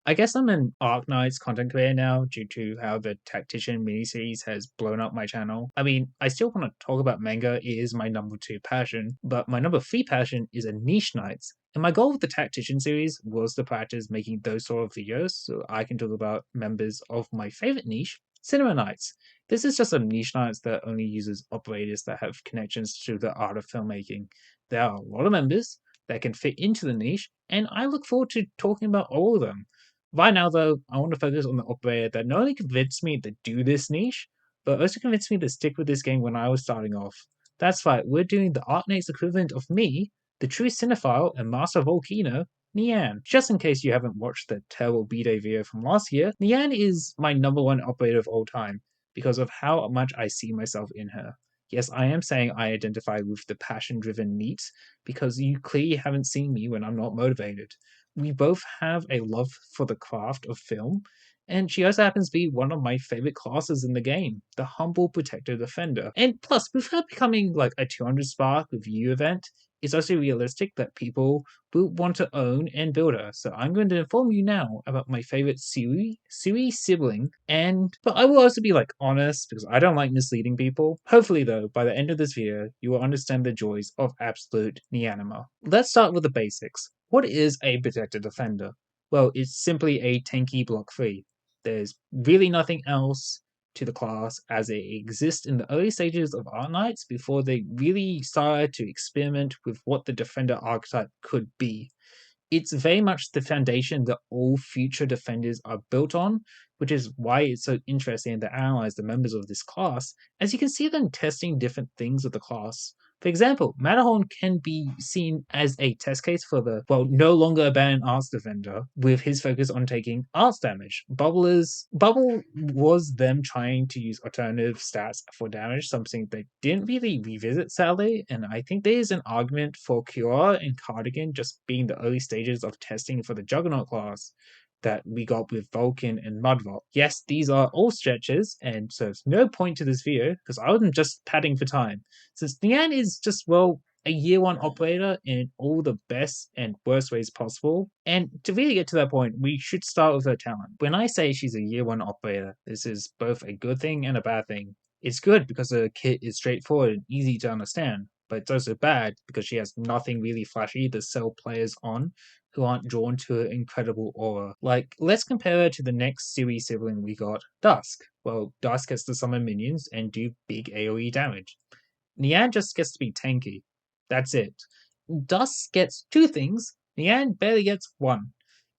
I guess I'm an Arknights content creator now due to how the Tactician miniseries has blown up my channel. I mean, I still want to talk about manga, it is my number two passion, but my number three passion is a nicheknights. And my goal with the Tactician series was to practice making those sort of videos so I can talk about members of my favorite niche, cinema nights. This is just a niche nights that only uses operators that have connections to the art of filmmaking. There are a lot of members that can fit into the niche, and I look forward to talking about all of them. Right now, though, I want to focus on the operator that not only convinced me to do this niche, but also convinced me to stick with this game when I was starting off. That's right, we're doing the Arknights equivalent of me, the true cinephile and master volcano, Nian. Just in case you haven't watched the terrible B-Day video from last year, Nian is my number one operator of all time because of how much I see myself in her. Yes, I am saying I identify with the passion driven neat because you clearly haven't seen me when I'm not motivated. We both have a love for the craft of film, and she also happens to be one of my favorite classes in the game, the Humble Protector Defender. And plus, with her becoming like a 200 spark with U event, it's also realistic that people will want to own and build her. So I'm going to inform you now about my favorite Sui sibling, but I will also be like honest because I don't like misleading people. Hopefully though, by the end of this video, you will understand the joys of absolute Nianema. Let's start with the basics. What is a protected defender? Well, it's simply a tanky block 3. There's really nothing else to the class as it exists in the early stages of Arknights before they really started to experiment with what the defender archetype could be. It's very much the foundation that all future defenders are built on, which is why it's so interesting to analyze the members of this class, as you can see them testing different things with the class. For example, Matterhorn can be seen as a test case for the, well, no longer abandoned arts defender, with his focus on taking arts damage. Bubble was them trying to use alternative stats for damage, something they didn't really revisit sadly, and I think there is an argument for Cure and Cardigan just being the early stages of testing for the Juggernaut class that we got with Vulcan and Mudvault. Yes, these are all stretches, and so it's no point to this video because I wasn't just padding for time. Since Nian is just, well, a year one operator in all the best and worst ways possible. And to really get to that point, we should start with her talent. When I say she's a year one operator, this is both a good thing and a bad thing. It's good because her kit is straightforward and easy to understand, but it's also bad because she has nothing really flashy to sell players on who aren't drawn to her incredible aura. Like, let's compare her to the next Sui sibling we got, Dusk. Well, Dusk gets to summon minions and do big AoE damage. Nian just gets to be tanky. That's it. Dusk gets two things, Nian barely gets one.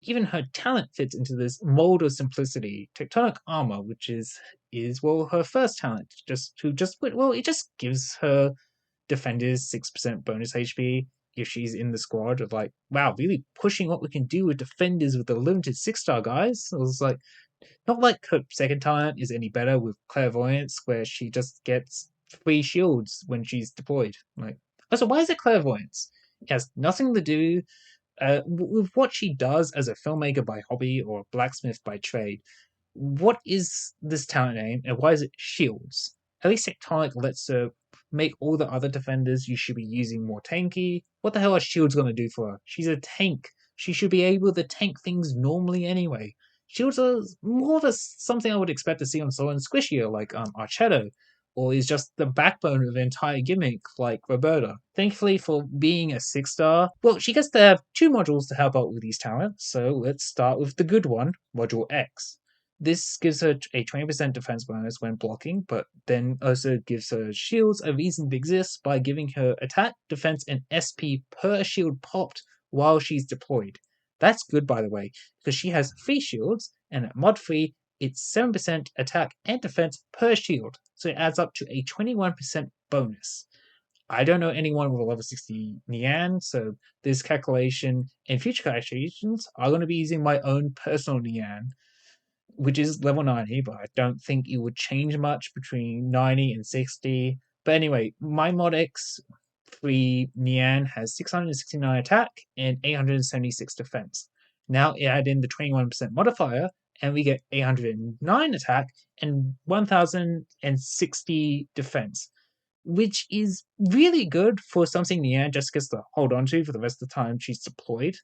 Even her talent fits into this mold of simplicity, tectonic armor, which is well her first talent. It just gives her defenders 6% bonus HP if she's in the squad of like, wow, really pushing what we can do with defenders with a limited 6-star guys. It was like, not like her second talent is any better with clairvoyance, where she just gets 3 shields when she's deployed. Like, also, why is it clairvoyance? It has nothing to do with what she does as a filmmaker by hobby or blacksmith by trade. What is this talent name and why is it shields? At least Tectonic lets her make all the other defenders you should be using more tanky. What the hell are shields gonna do for her? She's a tank. She should be able to tank things normally anyway. Shields are more of something I would expect to see on Solar and Squishier, like Archetto, or is just the backbone of the entire gimmick, like Roberta. Thankfully, for being a 6-star, well, she gets to have 2 modules to help out with these talents, so let's start with the good one, Module X. This gives her a 20% defense bonus when blocking, but then also gives her shields a reason to exist by giving her attack, defense, and SP per shield popped while she's deployed. That's good, by the way, because she has 3 shields, and at mod 3, it's 7% attack and defense per shield, so it adds up to a 21% bonus. I don't know anyone with a level 60 Nian, so this calculation and future calculations are going to be using my own personal Nian, which is level 90, but I don't think it would change much between 90 and 60. But anyway, my mod X 3 Nian has 669 attack and 876 defense. Now add in the 21% modifier, and we get 809 attack and 1060 defense, which is really good for something Nian just gets to hold on to for the rest of the time she's deployed.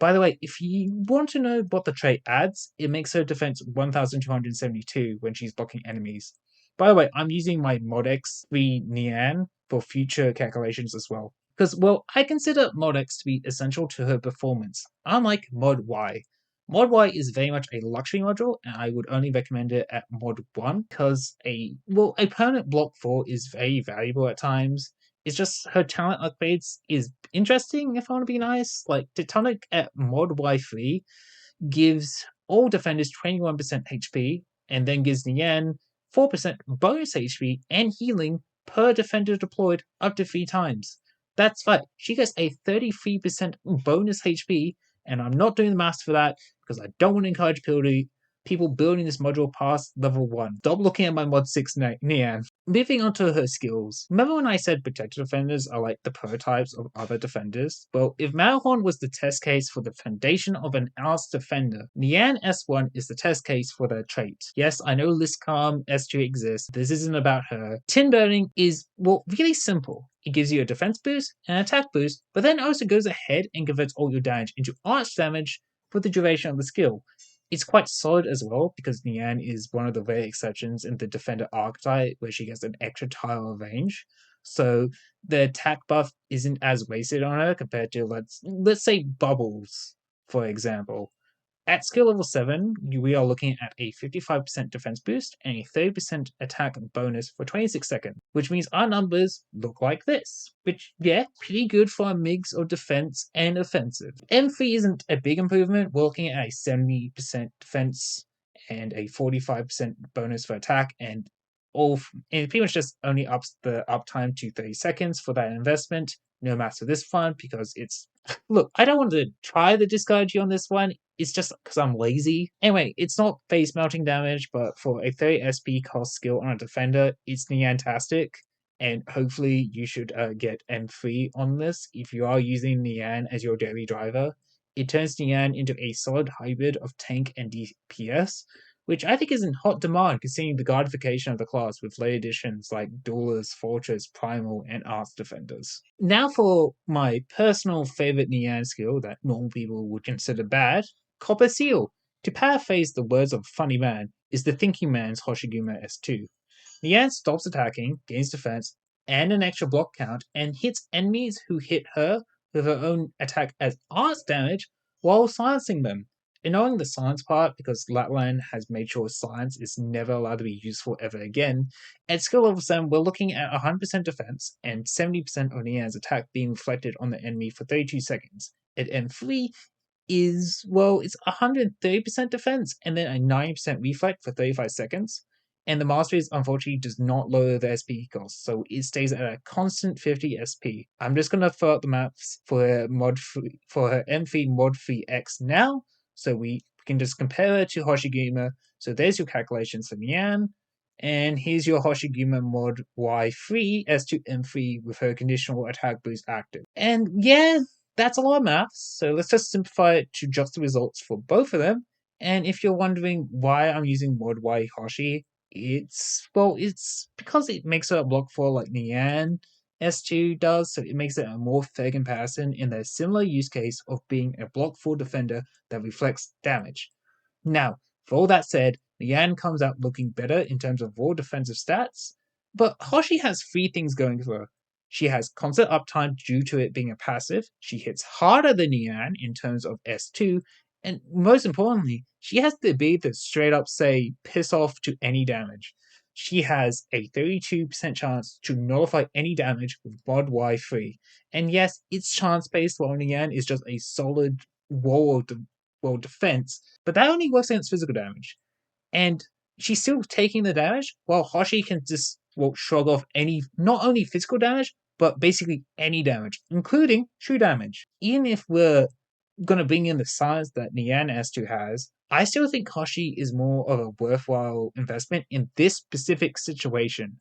By the way, if you want to know what the trait adds, it makes her defense 1272 when she's blocking enemies. By the way, I'm using my ModX 3 Nian for future calculations as well. Because, well, I consider ModX to be essential to her performance, unlike Mod Y. Mod Y is very much a luxury module, and I would only recommend it at Mod 1 because a permanent block 4 is very valuable at times. It's just her talent upgrades is interesting if I want to be nice. Like Tectonic at Mod Y3 gives all defenders 21% HP and then gives Nian 4% bonus HP and healing per defender deployed up to 3 times. That's right, she gets a 33% bonus HP, and I'm not doing the math for that because I don't want to encourage people building this module past level 1. Stop looking at my mod 6 Nian. Moving on to her skills. Remember when I said protected defenders are like the prototypes of other defenders? Well, if Malahorn was the test case for the foundation of an Alice defender, Nian S1 is the test case for their trait. Yes, I know Liscam S2 exists. This isn't about her. Tin Burning is, well, really simple. It gives you a defense boost and an attack boost, but then also goes ahead and converts all your damage into arch damage for the duration of the skill. It's quite solid as well because Nian is one of the rare exceptions in the defender archetype where she gets an extra tile of range. So the attack buff isn't as wasted on her compared to let's say Bubbles, for example. At skill level 7, we are looking at a 55% defense boost and a 30% attack bonus for 26 seconds, which means our numbers look like this. Which, yeah, pretty good for a mix of defense and offensive. M3 isn't a big improvement, we're looking at a 70% defense and a 45% bonus for attack, and it pretty much just only ups the uptime to 30 seconds for that investment. No matter for this one, because it's look, I don't want to try the discard on this one. It's just because I'm lazy. Anyway, it's not face melting damage, but for a 30 SP cost skill on a defender, it's Niantastic. And hopefully you should get M3 on this if you are using Nian as your daily driver. It turns Nian into a solid hybrid of tank and DPS, which I think is in hot demand considering the guardification of the class with late additions like Duelist, Fortress, Primal, and Arts Defenders. Now for my personal favorite Nian skill that normal people would consider bad, Copper Seal. To paraphrase the words of Funny Man, is the thinking man's Hoshiguma S2. Nian stops attacking, gains defense, and an extra block count, and hits enemies who hit her with her own attack as arts damage while silencing them. Ignoring the silence part, because Latland has made sure silence is never allowed to be useful ever again, at skill level 7, we're looking at 100% defense and 70% of Nian's attack being reflected on the enemy for 32 seconds. At M3 is, well, it's 130% defense and then a 90% reflect for 35 seconds. And the Masteries unfortunately does not lower the SP cost, so it stays at a constant 50 SP. I'm just gonna throw out the maps for her M3 Mod 3X now, so we can just compare her to Hoshiguma. So there's your calculations for Nian, and here's your Hoshiguma Mod Y3 S2 M3 with her conditional attack boost active. And yeah, that's a lot of maths, so let's just simplify it to just the results for both of them. And if you're wondering why I'm using Mod Y Hoshi, it's because it makes it a block 4 like Nian S2 does, so it makes it a more fair comparison in the similar use case of being a block 4 defender that reflects damage. Now, for all that said, Nian comes out looking better in terms of raw defensive stats, but Hoshi has 3 things going for her. She has constant uptime due to it being a passive, she hits harder than Nian in terms of S2, and most importantly, she has the ability to straight up say piss off to any damage. She has a 32% chance to nullify any damage with Mod Y3. And yes, it's chance based while Nian is just a solid wall of defense, but that only works against physical damage. And she's still taking the damage, while Hoshi can just shrug off any, not only physical damage, but basically any damage, including true damage. Even if we're going to bring in the science that Nian S2 has, I still think Hoshi is more of a worthwhile investment in this specific situation.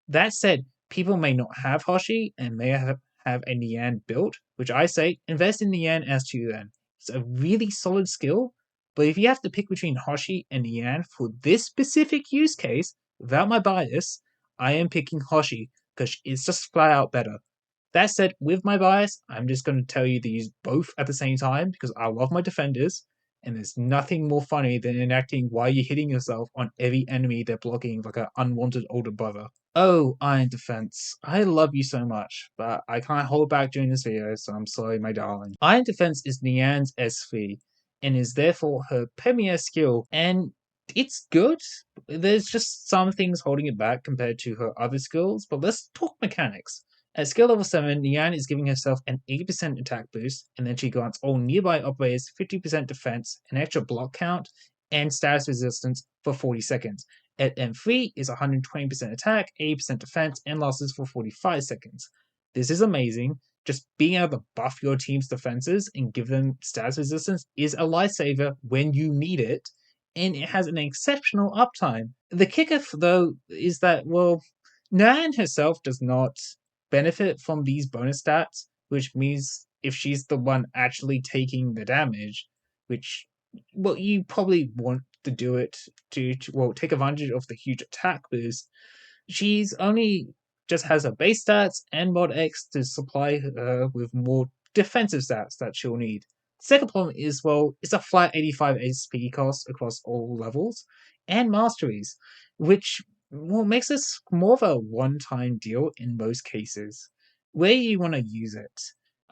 That said, people may not have Hoshi and may have a Nian built, which I say invest in Nian S2 then. It's a really solid skill, but if you have to pick between Hoshi and Nian for this specific use case, without my bias, I am picking Hoshi because it's just flat out better. That said, with my bias, I'm just going to tell you to use both at the same time because I love my defenders, and there's nothing more funny than enacting why you're hitting yourself on every enemy they're blocking like an unwanted older brother. Oh, Iron Defense, I love you so much, but I can't hold back during this video, so I'm sorry, my darling. Iron Defense is Nian's SV, and is therefore her premier skill, and it's good. There's just some things holding it back compared to her other skills, but let's talk mechanics. At skill level 7, Nian is giving herself an 80% attack boost, and then she grants all nearby operators 50% defense, an extra block count, and status resistance for 40 seconds. At M3 is 120% attack, 80% defense, and losses for 45 seconds. This is amazing. Just being able to buff your team's defenses and give them status resistance is a lifesaver when you need it, and it has an exceptional uptime. The kicker, though, is that, well, Nian herself does not benefit from these bonus stats, which means if she's the one actually taking the damage, which, well, you probably want to do it to well, take advantage of the huge attack boost, she's only just has her base stats and mod X to supply her with more defensive stats that she'll need. Second problem is, well, it's a flat 85 SP cost across all levels and masteries, which, well, makes this more of a one-time deal in most cases. Where you want to use it,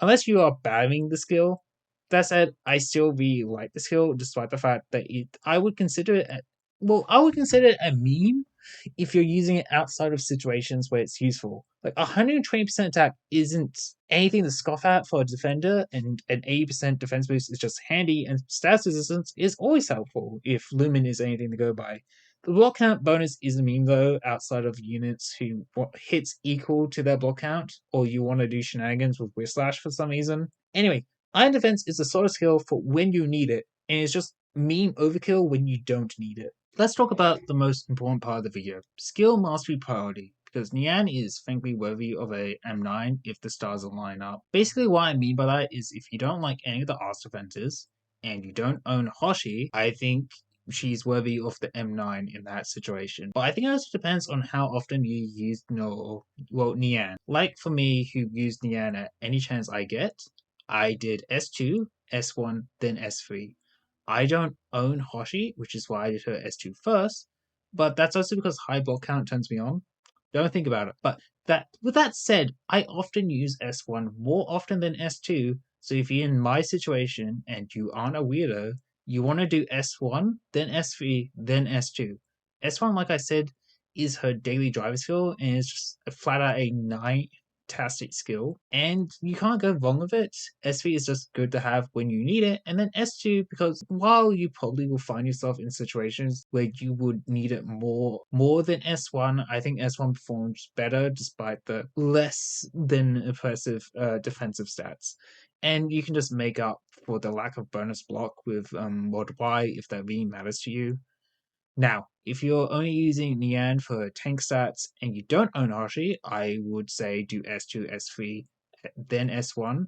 unless you are battling the skill. That said, I still really like the skill, despite the fact that I would consider it, I would consider it a meme if you're using it outside of situations where it's useful. Like 120% attack isn't anything to scoff at for a defender, and an 80% defense boost is just handy, and status resistance is always helpful if Lumen is anything to go by. The block count bonus is a meme though, outside of units who hits equal to their block count, or you want to do shenanigans with Whiplash for some reason. Anyway, Iron Defense is the sort of skill for when you need it, and it's just meme overkill when you don't need it. Let's talk about the most important part of the video, skill mastery priority, because Nian is frankly worthy of a M9 if the stars align up. Basically what I mean by that is if you don't like any of the Arts defenses, and you don't own Hoshi, I think she's worthy of the M9 in that situation. But I think it also depends on how often you use Nian. Like for me, who use Nian at any chance I get, I did S2, S1, then S3. I don't own Hoshi, which is why I did her S2 first, but that's also because high block count turns me on. Don't think about it. But with that said, I often use S1 more often than S2. So if you're in my situation and you aren't a weirdo, you want to do S1, then S3, then S2. S1, like I said, is her daily driver skill, and it's just flat out a fantastic skill, and you can't go wrong with it. SV is just good to have when you need it, and then S2 because while you probably will find yourself in situations where you would need it more than S1, I think S1 performs better despite the less than impressive defensive stats. And you can just make up for the lack of bonus block with mod Y if that really matters to you. Now, if you're only using Nian for tank stats and you don't own Hoshi, I would say do S2, S3, then S1.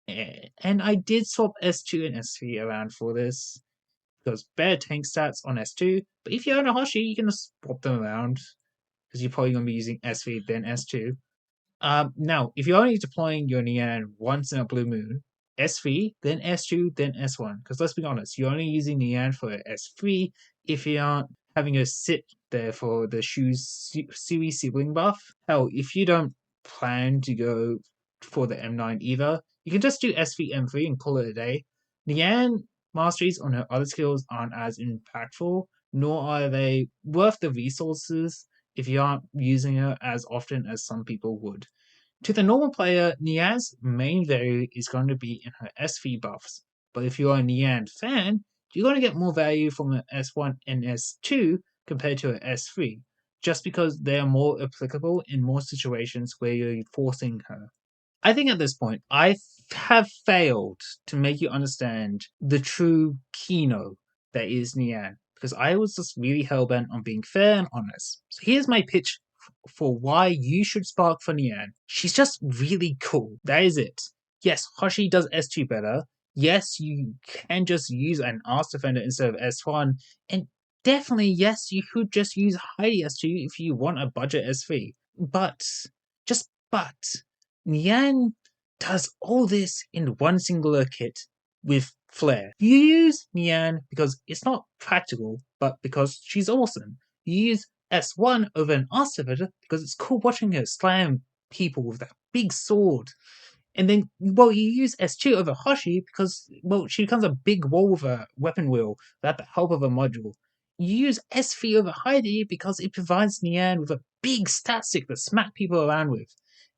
And I did swap S2 and S3 around for this because better tank stats on S2. But if you own a Hoshi, you can just swap them around because you're probably going to be using S3 then S2. Now, if you're only deploying your Nian once in a blue moon, S3, then S2, then S1. Because let's be honest, you're only using Nian for S3 if you aren't having her sit there for the Sui sibling buff. Hell, if you don't plan to go for the M9 either, you can just do S3, M3 and call it a day. Nian masteries on her other skills aren't as impactful, nor are they worth the resources if you aren't using her as often as some people would. To the normal player, Nian's main value is going to be in her SV buffs, but if you're a Nian fan, you're going to get more value from her S1 and S2 compared to her S3, just because they are more applicable in more situations where you're forcing her. I think at this point, I have failed to make you understand the true keynote that is Nian, because I was just really hellbent on being fair and honest. So here's my pitch for why you should spark for Nian. She's just really cool. That is it. Yes, Hoshi does S2 better. Yes, you can just use an Arts Defender instead of S1. And definitely, yes, you could just use Heidi S2 if you want a budget S3. But Nian does all this in one singular kit with flair. You use Nian because it's not practical, but because she's awesome. You use S1 over an Ossivator because it's cool watching her slam people with that big sword. And then, well, you use S2 over Hoshi because, well, she becomes a big wall with a weapon wheel without the help of a module. You use S3 over Heidi because it provides Nian with a big stat stick to smack people around with.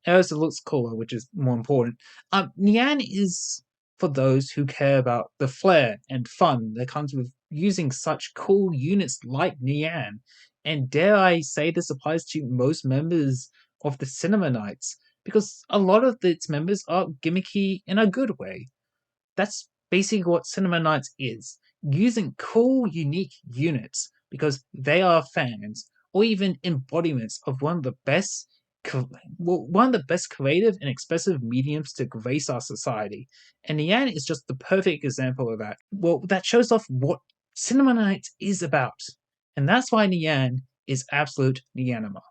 It also looks cooler, which is more important. Nian is for those who care about the flair and fun that comes with using such cool units like Nian. And dare I say this applies to most members of the Cinema Knights, because a lot of its members are gimmicky in a good way. That's basically what Cinema Knights is, using cool, unique units because they are fans or even embodiments of one of the best creative and expressive mediums to grace our society. And Nian is just the perfect example of that. Well, that shows off what Cinema Knights is about. And that's why Nian is absolute Nianema.